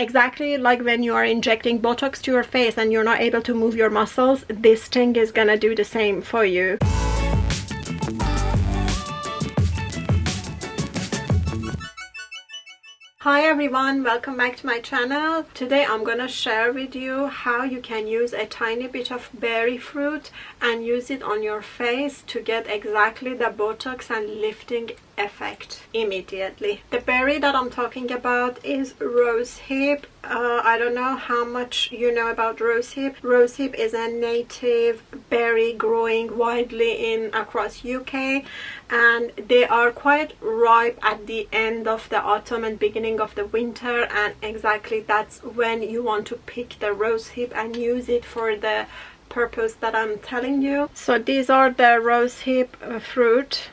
Exactly like when you are injecting Botox to your face and you're not able to move your muscles, this thing is gonna do the same for you. Hi everyone, welcome back to my channel. Today I'm gonna share with you how you can use a tiny bit of berry fruit and use it on your face to get exactly the Botox and lifting effect immediately. The berry that I'm talking about is Rosehip. I don't know how much you know about Rosehip. Rosehip is a native berry growing widely in across UK, and they are quite ripe at the end of the autumn and beginning of the winter, and exactly that's when you want to pick the Rosehip and use it for the purpose that I'm telling you. So these are the Rosehip fruit.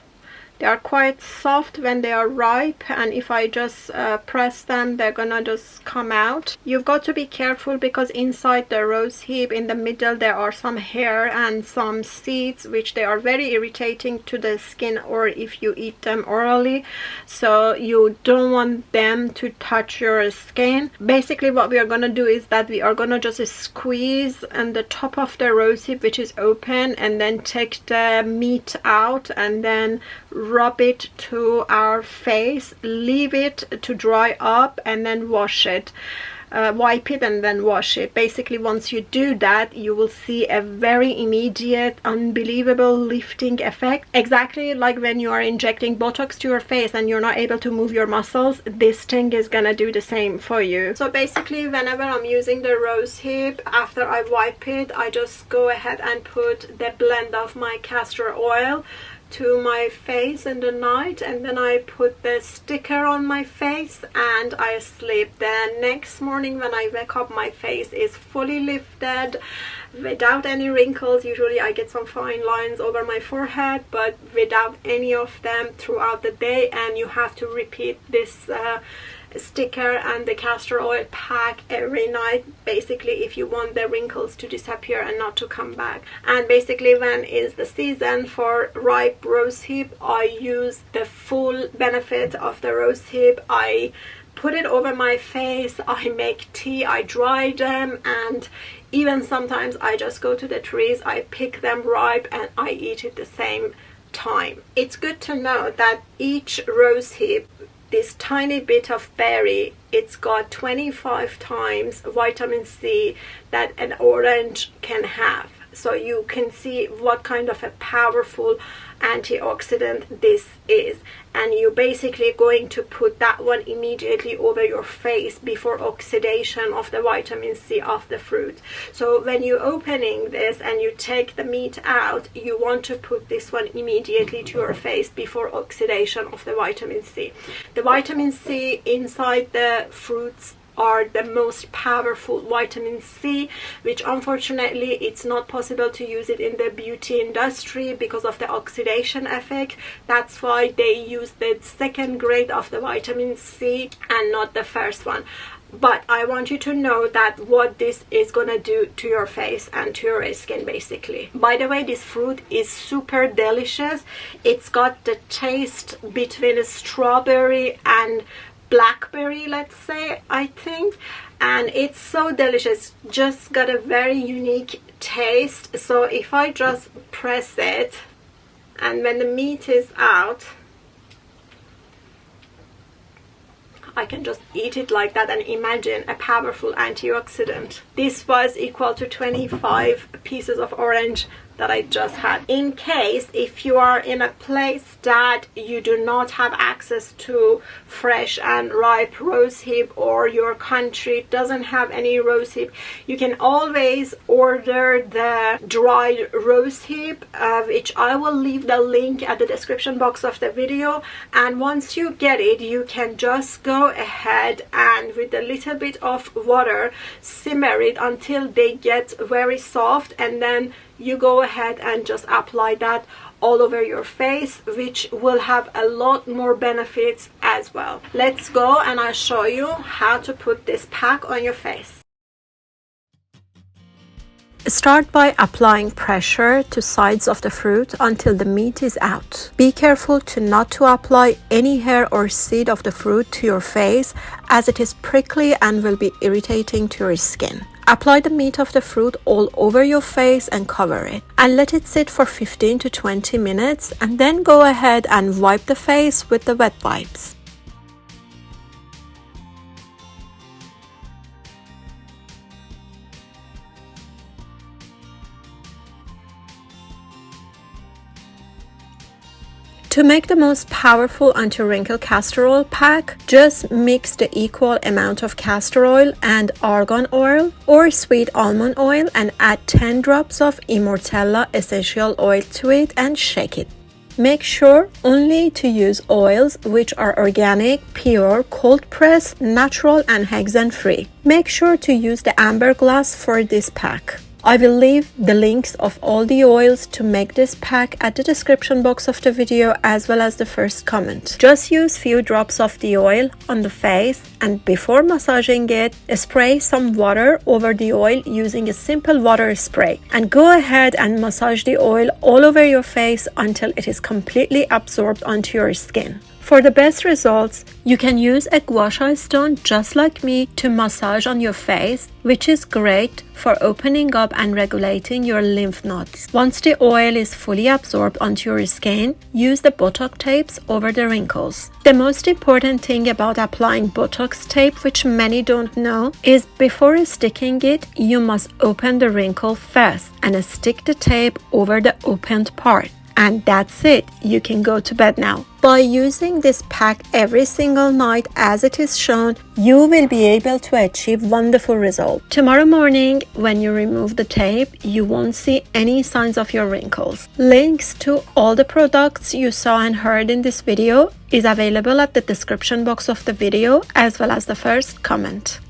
They are quite soft when they are ripe, and if I just press them, they're gonna just come out. You've got to be careful because inside the rosehip, in the middle, there are some hair and some seeds, which they are very irritating to the skin or if you eat them orally. So you don't want them to touch your skin. Basically what we are gonna do is that we are gonna just squeeze on the top of the rosehip, which is open, and then take the meat out and then rub it to our face, leave it to dry up, and then wash it. Wipe it and then wash it. Basically once you do that, you will see a very immediate, unbelievable lifting effect. Exactly like when you are injecting Botox to your face and you're not able to move your muscles, this thing is gonna do the same for you. So basically whenever I'm using the rosehip, after I wipe it, I just go ahead and put the blend of my castor oil to my face in the night, and then I put the sticker on my face and I sleep. The next morning when I wake up, my face is fully lifted without any wrinkles. Usually I get some fine lines over my forehead, but without any of them throughout the day. And you have to repeat this sticker and the castor oil pack every night, basically, if you want the wrinkles to disappear and not to come back. And basically when is the season for ripe rosehip, I use the full benefit of the rosehip. I put it over my face, I make tea, I dry them, and even sometimes I just go to the trees, I pick them ripe and I eat it the same time. It's good to know that each rosehip, this tiny bit of berry, it's got 25 times vitamin C that an orange can have. So you can see what kind of a powerful antioxidant this is, and you're basically going to put that one immediately over your face before oxidation of the vitamin C of the fruit. So when you're opening this and you take the meat out, you want to put this one immediately to your face before oxidation of the vitamin C. The vitamin C inside the fruits are the most powerful vitamin C, which unfortunately it's not possible to use it in the beauty industry because of the oxidation effect. That's why they use the second grade of the vitamin C and not the first one. But I want you to know that what this is gonna do to your face and to your skin, basically. By the way, this fruit is super delicious. It's got the taste between strawberry and blackberry, let's say, I think, and it's so delicious. Just got a very unique taste. So if I just press it, and when the meat is out, I can just eat it like that and imagine a powerful antioxidant. This was equal to 25 pieces of orange that I just had. In case if you are in a place that you do not have access to fresh and ripe rosehip, or your country doesn't have any rosehip, you can always order the dried rosehip, which I will leave the link at the description box of the video. And once you get it, you can just go ahead and with a little bit of water simmer it until they get very soft, and then you go ahead and just apply that all over your face, which will have a lot more benefits as well. Let's go and I'll show you how to put this pack on your face. Start by applying pressure to sides of the fruit until the meat is out. Be careful not to apply any hair or seed of the fruit to your face, as it is prickly and will be irritating to your skin. Apply the meat of the fruit all over your face and cover it, and let it sit for 15 to 20 minutes, and then go ahead and wipe the face with the wet wipes. To make the most powerful anti-wrinkle castor oil pack, just mix the equal amount of castor oil and argan oil or sweet almond oil and add 10 drops of Immortella essential oil to it and shake it. Make sure only to use oils which are organic, pure, cold pressed, natural and Hexane free. Make sure to use the amber glass for this pack. I will leave the links of all the oils to make this pack at the description box of the video as well as the first comment. Just use few drops of the oil on the face, and before massaging it, spray some water over the oil using a simple water spray, and go ahead and massage the oil all over your face until it is completely absorbed onto your skin. For the best results, you can use a guasha stone just like me to massage on your face, which is great for opening up and regulating your lymph nodes. Once the oil is fully absorbed onto your skin, use the BOTOX tapes over the wrinkles. The most important thing about applying BOTOX tape, which many don't know, is before sticking it, you must open the wrinkle first and stick the tape over the opened part. And that's it, you can go to bed now. By using this pack every single night as it is shown, you will be able to achieve wonderful results. Tomorrow morning, when you remove the tape, you won't see any signs of your wrinkles. Links to all the products you saw and heard in this video is available at the description box of the video as well as the first comment.